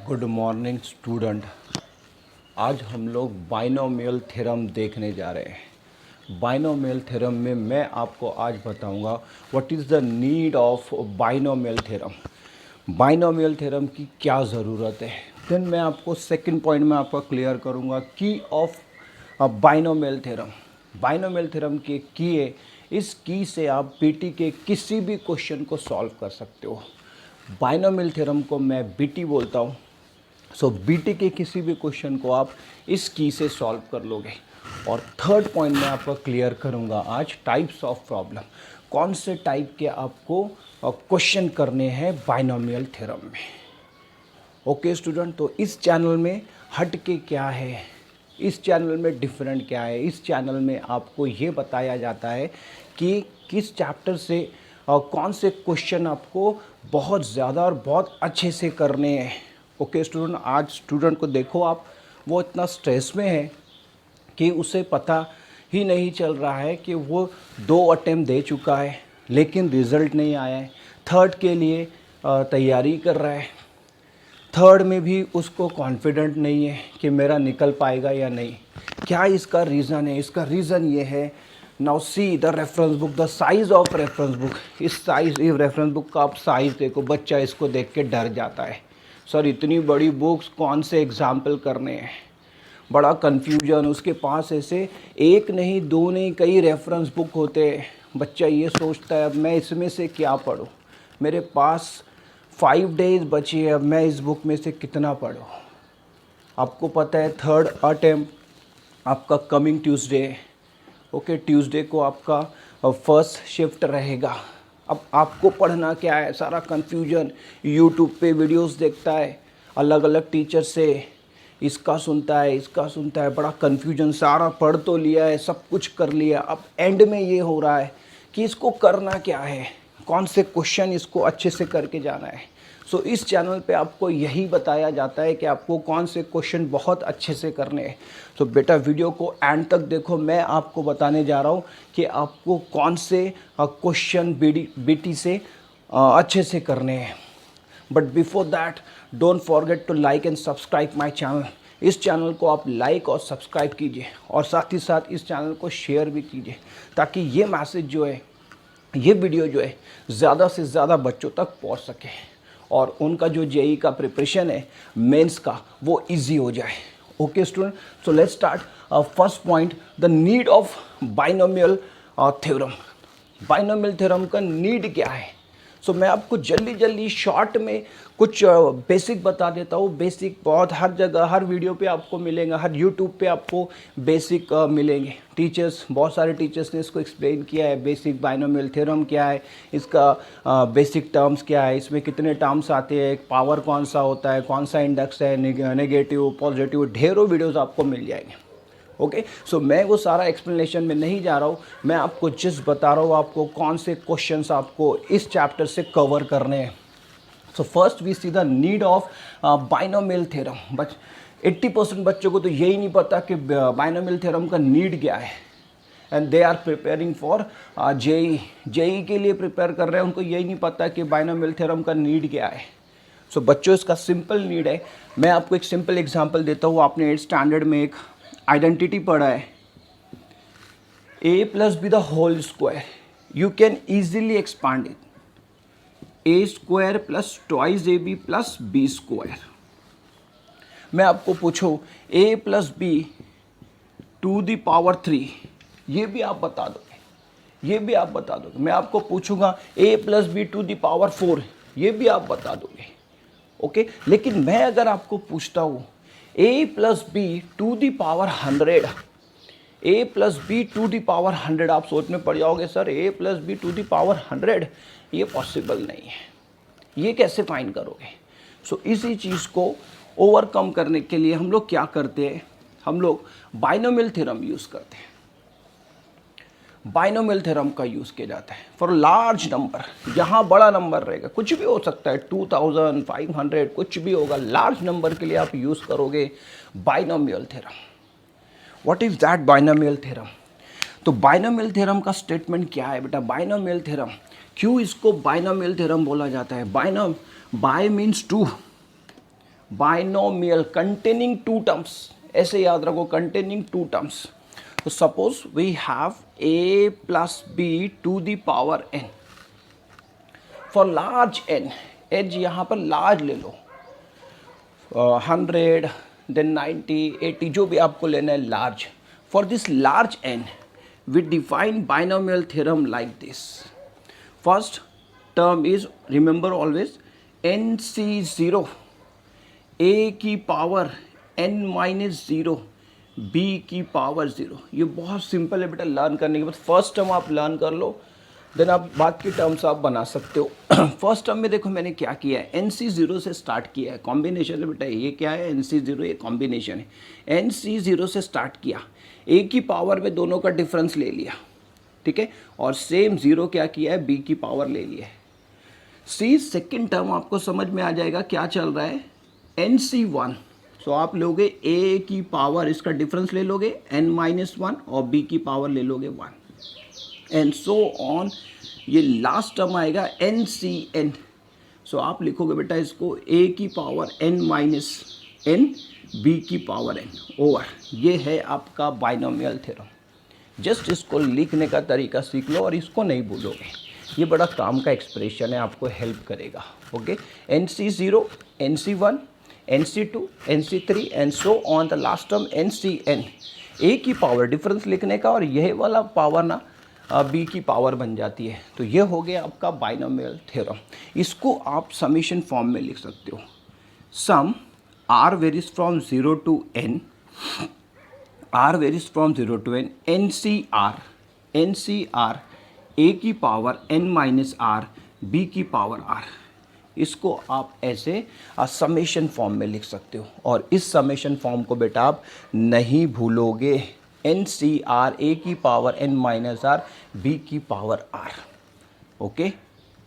Good morning student. आज हम लोग बाइनोमियल थ्योरम देखने जा रहे हैं। बाइनोमियल थ्योरम में मैं आपको आज बताऊंगा what is the need of binomial theorem. Binomial theorem की क्या ज़रूरत है। देन मैं आपको सेकंड पॉइंट में आपको क्लियर करूंगा की of binomial theorem. Binomial theorem की की है, इस की से आप पीटी के किसी भी क्वेश्चन को सॉल्व कर सकते हो। बाइनोमियल थ्योरम को मैं बीटी बोलता हूँ। सो बीटी के किसी भी क्वेश्चन को आप इस की से सॉल्व कर लोगे। और थर्ड पॉइंट मैं आपको क्लियर करूंगा आज टाइप्स ऑफ प्रॉब्लम, कौन से टाइप के आपको क्वेश्चन करने हैं बाइनोमियल थ्योरम में। ओके स्टूडेंट, तो इस चैनल में हट के क्या है, इस चैनल में डिफरेंट क्या है, इस चैनल में आपको ये बताया जाता है कि किस चैप्टर से कौन से क्वेश्चन आपको बहुत ज़्यादा और बहुत अच्छे से करने हैं। ओके स्टूडेंट, आज स्टूडेंट को देखो आप, वो इतना स्ट्रेस में है कि उसे पता ही नहीं चल रहा है कि वो 2 अटेम्प्ट दे चुका है लेकिन रिज़ल्ट नहीं आया है। थर्ड के लिए तैयारी कर रहा है, थर्ड में भी उसको कॉन्फिडेंट नहीं है कि मेरा निकल पाएगा या नहीं। क्या इसका रीज़न है? इसका रीज़न ये है, now see the reference book, the size of reference book. इस रेफरेंस बुक का आप साइज़ देखो, बच्चा इसको देख के डर जाता है, सर इतनी बड़ी बुक्स कौन से एग्जाम्पल करने हैं, बड़ा कन्फ्यूजन। उसके पास ऐसे एक नहीं दो नहीं कई रेफरेंस बुक होते हैं। बच्चा ये सोचता है अब मैं इसमें से क्या पढूं, मेरे पास 5 डेज बची है, अब मैं इस बुक में से कितना पढूं। आपको पता है थर्ड अटेम्प्ट आपका कमिंग ट्यूसडे। ओके, ट्यूसडे को आपका फर्स्ट शिफ्ट रहेगा। अब आपको पढ़ना क्या है, सारा कन्फ्यूजन। यूट्यूब पे वीडियोस देखता है अलग अलग टीचर से, इसका सुनता है इसका सुनता है, बड़ा कन्फ्यूजन। सारा पढ़ तो लिया है, सब कुछ कर लिया, अब एंड में ये हो रहा है कि इसको करना क्या है, कौन से क्वेश्चन इसको अच्छे से करके जाना है। सो इस चैनल पे आपको यही बताया जाता है कि आपको कौन से क्वेश्चन बहुत अच्छे से करने हैं। तो बेटा वीडियो को एंड तक देखो, मैं आपको बताने जा रहा हूँ कि आपको कौन से क्वेश्चन बीटी से अच्छे से करने हैं। But before that don't forget to like and subscribe my channel. इस चैनल को आप लाइक और सब्सक्राइब कीजिए और साथ ही साथ इस चैनल को शेयर भी कीजिए, ताकि ये मैसेज जो है, ये वीडियो जो है, ज़्यादा से ज़्यादा बच्चों तक पहुंच सके और उनका जो जेई का प्रिपरेशन है मेंस का, वो इजी हो जाए। Okay student, so let's start. First point, the need of binomial theorem. Binomial theorem का नीड क्या है? सो मैं आपको जल्दी जल्दी शॉर्ट में कुछ बेसिक बता देता हूँ। बेसिक बहुत हर जगह हर वीडियो पे आपको मिलेगा, हर यूट्यूब पे आपको बेसिक मिलेंगे। टीचर्स, बहुत सारे टीचर्स ने इसको एक्सप्लेन किया है। बेसिक बाइनोमियल थ्योरम क्या है, इसका बेसिक टर्म्स क्या है, इसमें कितने टर्म्स आते हैं, पावर कौन सा होता है, कौन सा इंडेक्स है, नेगेटिव पॉजिटिव, ढेरों वीडियोज़ आपको मिल जाएंगे। ओके, सो मैं वो सारा एक्सप्लेनेशन में नहीं जा रहा हूँ, मैं आपको जस्ट बता रहा हूँ आपको कौन से क्वेश्चंस आपको इस चैप्टर से कवर करने हैं। So first we see the need of binomial theorem. But 80% बच्चों को तो यही नहीं पता कि बाइनोमियल थ्योरम का नीड क्या है, and they are preparing for JEE के लिए प्रिपेयर कर रहे हैं, उनको यही नहीं पता कि बाइनोमियल थ्योरम का नीड क्या है। सो बच्चों, इसका सिंपल नीड है। मैं आपको एक सिंपल एग्जांपल देता हूँ। आपने 8th स्टैंडर्ड में एक आइडेंटिटी पढ़ा है, a plus b the whole square. You can easily expand it. a square plus twice ab plus b square. मैं आपको पूछूं a plus b to the power 3, ये भी आप बता दोगे, ये भी आप बता दोगे। मैं आपको पूछूंगा a plus b to the power 4, ये भी आप बता दोगे। ओके, लेकिन मैं अगर आपको पूछता हूँ a plus b to the power 100, a plus B to the power 100, आप सोच में पड़ जाओगे sir a plus B to the power 100, ये पॉसिबल नहीं है, ये कैसे फाइंड करोगे? सो इसी चीज़ को ओवरकम करने के लिए हम लोग क्या करते हैं, हम लोग बाइनोमियल थ्योरम यूज़ करते हैं। बाइनोमियल थ्योरम का यूज़ किया जाता है फॉर लार्ज नंबर। यहाँ बड़ा नंबर रहेगा, कुछ भी हो सकता है, 2500 कुछ भी होगा। लार्ज नंबर के लिए आप यूज़ करोगे binomial theorem. What is that binomial theorem? तो बाइनोमियल थ्योरम का स्टेटमेंट क्या है बेटा? बाइनोमियल थ्योरम, क्यों इसको बाइनोमियल थ्योरम बोला जाता है? Bi means two, binomial containing two terms, ऐसे याद रखो, कंटेनिंग टू टर्म्स। तो suppose we have a plus B to the power n for large n, as यहाँ पर लार्ज ले लो, 100 देन 90 80 जो भी आपको लेना है large. For this large n we define binomial theorem like this. First term is, remember always, nc0, a की पावर n माइनस ज़ीरो, b की पावर ज़ीरो। ये बहुत सिंपल है बेटा, लर्न करने के बाद फर्स्ट टर्म आप लर्न कर लो, देन आप बाद की टर्म्स आप बना सकते हो। फर्स्ट टर्म में देखो मैंने क्या किया है, nc0 से स्टार्ट किया है, कॉम्बिनेशन है बेटा, ये क्या है, nc0, ये कॉम्बिनेशन है। nc0 से स्टार्ट किया, a की पावर में दोनों का डिफरेंस ले लिया, ठीक है, और सेम ज़ीरो क्या किया है, b की पावर ले लिया है। सी सेकेंड टर्म आपको समझ में आ जाएगा क्या चल रहा है, nc1, सो आप लोगे a की पावर, इसका डिफरेंस ले लोगे n-1 और b की पावर ले लोगे 1 एंड सो ऑन। ये लास्ट टर्म आएगा NCN, सो आप लिखोगे बेटा इसको a की पावर n-n, b की पावर n ओवर। ये है आपका बाइनोमियल थ्योरम। जस्ट इसको लिखने का तरीका सीख लो और इसको नहीं भूलोगे, ये बड़ा काम का एक्सप्रेशन है, आपको हेल्प करेगा। Okay, NC0, NC1, NC2, NC3 and so on the last term NCN, a की पावर डिफरेंस लिखने का, और यह वाला पावर ना b की पावर बन जाती है। तो ये हो गया आपका बाइनोमियल थ्योरम। इसको आप समीशन फॉर्म में लिख सकते हो, सम r varies from 0 to n, r varies from 0 to n, NCR a की पावर n माइनस r, b की पावर r। इसको आप ऐसे समेशन फॉर्म में लिख सकते हो, और इस समेशन फॉर्म को बेटा आप नहीं भूलोगे, NCR a की पावर n माइनस r, b की पावर r। Okay,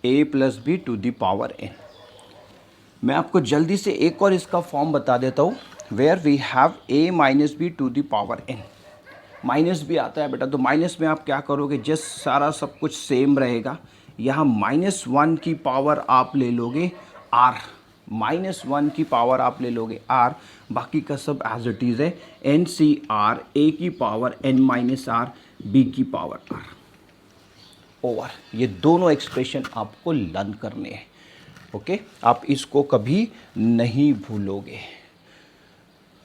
a plus B to the power n। मैं आपको जल्दी से एक और इसका फॉर्म बता देता हूँ, where we have a minus B to the power n। Minus भी आता है बेटा, तो माइनस में आप क्या करोगे, जस्ट सारा सब कुछ सेम रहेगा, यहाँ -1 की पावर आप ले लोगे r, -1 की पावर आप ले लोगे r, बाकी का सब एज इट इज़ है, NCR a की पावर n माइनस r, b की पावर r ओवर। ये दोनों एक्सप्रेशन आपको लर्न करने हैं। ओके, आप इसको कभी नहीं भूलोगे।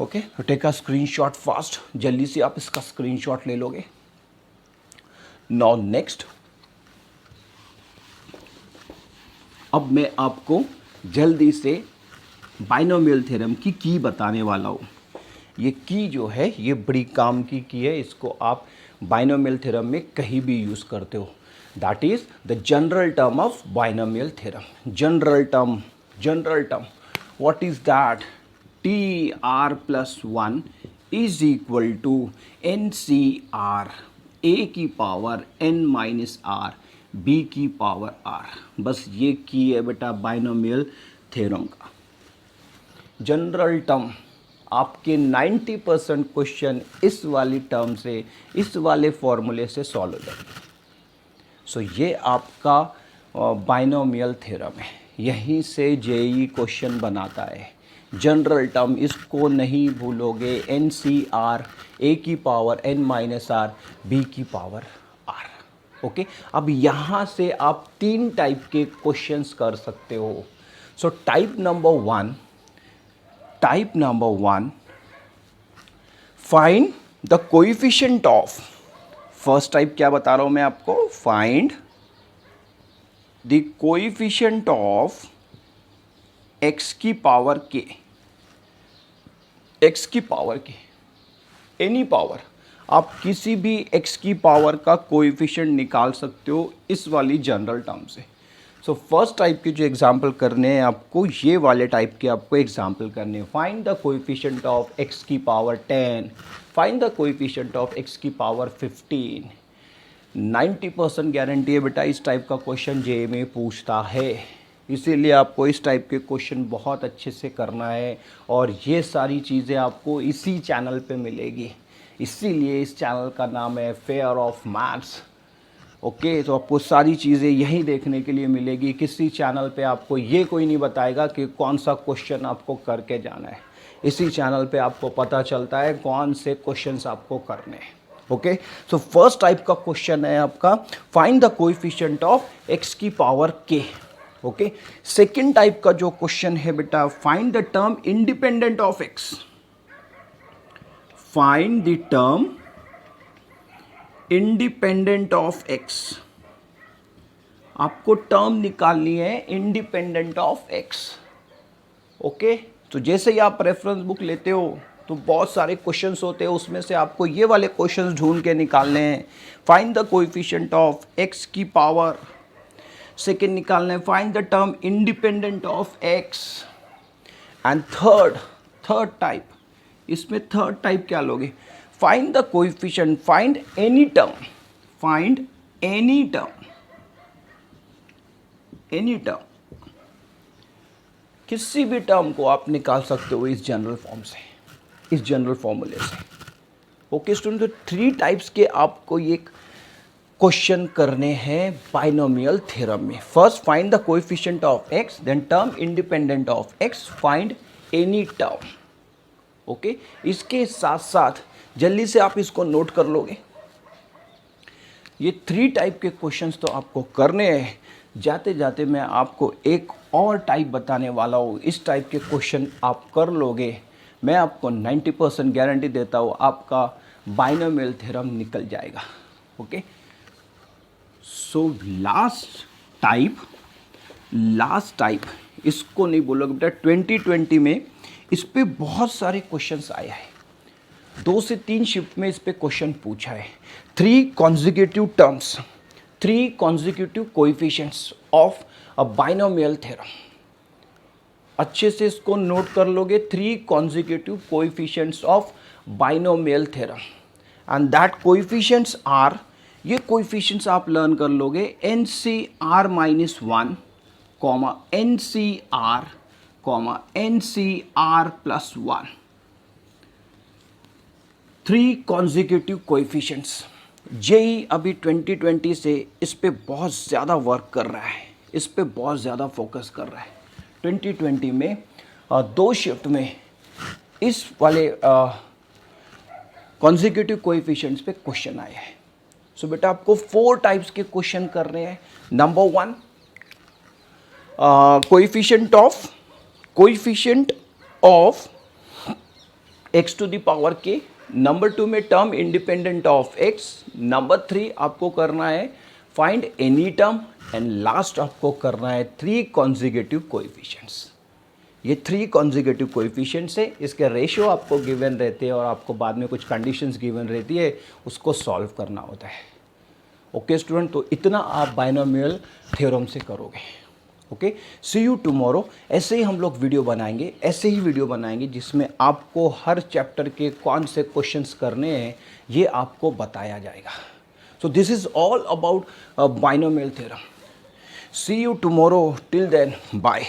ओके, तो टेक अ स्क्रीनशॉट फास्ट, जल्दी से आप इसका स्क्रीनशॉट ले लोगे। नाउ नेक्स्ट, अब मैं आपको जल्दी से बाइनोमियल थ्योरम की की बताने वाला हूँ। ये की जो है ये बड़ी काम की है, इसको आप बाइनोमियल थ्योरम में कहीं भी यूज़ करते हो। That is the general term of binomial theorem. General term what is that, TR plus 1 is equal to NCR a की पावर n माइनस r, b की पावर r। बस ये की है बेटा बाइनोमियल थ्योरम का। जनरल टर्म आपके 90% क्वेश्चन इस वाली टर्म से, इस वाले फॉर्मूले से सॉल्व हो जाएंगे। सो ये आपका बाइनोमियल थ्योरम है, यहीं से जेई क्वेश्चन बनाता है। जनरल टर्म, इसको नहीं भूलोगे, NCR a की पावर n माइनस r, b की पावर r। ओके, अब यहाँ से आप 3 टाइप के क्वेश्चंस कर सकते हो। So type number 1, find the coefficient of, first type क्या बता रहा हूँ मैं आपको, find the coefficient of x की पावर k, x की पावर k, एनी पावर, आप किसी भी x की पावर का कोएफिशिएंट निकाल सकते हो इस वाली जनरल टर्म से। सो फर्स्ट टाइप के जो एग्जाम्पल करने हैं आपको, ये वाले टाइप के आपको एग्जाम्पल करने हैं। Find the coefficient of x की power 10, find the coefficient of x की पावर 15। 90% गारंटी है बेटा इस टाइप का क्वेश्चन जे में पूछता है, इसीलिए आपको इस टाइप के क्वेश्चन बहुत अच्छे से करना है, और ये सारी चीज़ें आपको इसी चैनल पे मिलेगी। इसीलिए इस चैनल का नाम है फेयर ऑफ मैथ्स। ओके, तो आपको सारी चीज़ें यहीं देखने के लिए मिलेगी। किसी चैनल पे आपको ये कोई नहीं बताएगा कि कौन सा क्वेश्चन आपको करके जाना है। इसी चैनल पे आपको पता चलता है कौन से क्वेश्चंस आपको करने हैं। ओके, सो फर्स्ट टाइप का क्वेश्चन है आपका find the coefficient of x की पावर के। ओके, सेकेंड टाइप का जो क्वेश्चन है बेटा, find the term independent of X. Find the term independent of x. आपको टर्म निकालनी है इंडिपेंडेंट ऑफ एक्स। ओके, तो जैसे ही आप रेफरेंस बुक लेते हो तो बहुत सारे क्वेश्चंस होते हैं, उसमें से आपको ये वाले क्वेश्चंस ढूंढ के निकालने हैं। Find the coefficient of x की पावर। सेकेंड निकालना है find the term independent of x. And third type, इसमें थर्ड टाइप क्या लोगे, find the coefficient, find any term, find any term, any term, किसी भी टर्म को आप निकाल सकते हो इस जनरल फॉर्म से, इस जनरल फॉर्मूले से। ओके स्टूडेंट, तो थ्री टाइप्स के आपको ये क्वेश्चन करने हैं बाइनोमियल थ्योरम में। First find the coefficient of X, then term independent of X, find any term. Okay, इसके साथ साथ जल्दी से आप इसको नोट कर लोगे। ये थ्री टाइप के क्वेश्चंस तो आपको करने हैं। जाते जाते मैं आपको एक और टाइप बताने वाला हूँ। इस टाइप के क्वेश्चन आप कर लोगे, मैं आपको 90% गारंटी देता हूँ आपका बाइनोमियल थ्योरम निकल जाएगा। ओके, सो लास्ट टाइप इसको नहीं बोलोगे बेटा, 2020 में इस पे बहुत सारे क्वेश्चंस आए हैं। 2 से 3 शिफ्ट में इस पे क्वेश्चन पूछा है। 3 consecutive terms, 3 consecutive coefficients of a binomial theorem. अच्छे से इसको नोट कर लोगे, 3 consecutive coefficients of binomial theorem and that coefficients are, ये कोएफिशिएंट्स आप लर्न कर लोगे NCR-1, NCR+1, 3 consecutive coefficients. JEE अभी 2020 से इस पे बहुत ज़्यादा वर्क कर रहा है, इस पे बहुत ज़्यादा फोकस कर रहा है। 2020 में 2 शिफ्ट में इस वाले कॉन्जिक्यूटिव कोएफिशिएंट्स पे क्वेश्चन आए हैं। सो बेटा आपको 4 टाइप्स के क्वेश्चन कर रहे हैं। Number 1 coefficient of X to the power के। नंबर 2 में term independent of X. Number 3 आपको करना है find any term and last आपको करना है 3 कॉन्जिक्यूटिव कोएफिशिएंट्स। ये 3 कॉन्जिक्यूटिव कोएफिशिएंट्स है, इसके रेशियो आपको गिवन रहते हैं और आपको बाद में कुछ कंडीशंस गिवन रहती है, उसको सॉल्व करना होता है। ओके स्टूडेंट, तो इतना आप बाइनोमियल थ्योरम से करोगे। Okay, see you tomorrow. ऐसे ही हम लोग वीडियो बनाएंगे, ऐसे ही वीडियो बनाएंगे जिसमें आपको हर चैप्टर के कौन से क्वेश्चंस करने हैं ये आपको बताया जाएगा। So this is all about binomial theorem. See you tomorrow, till then bye.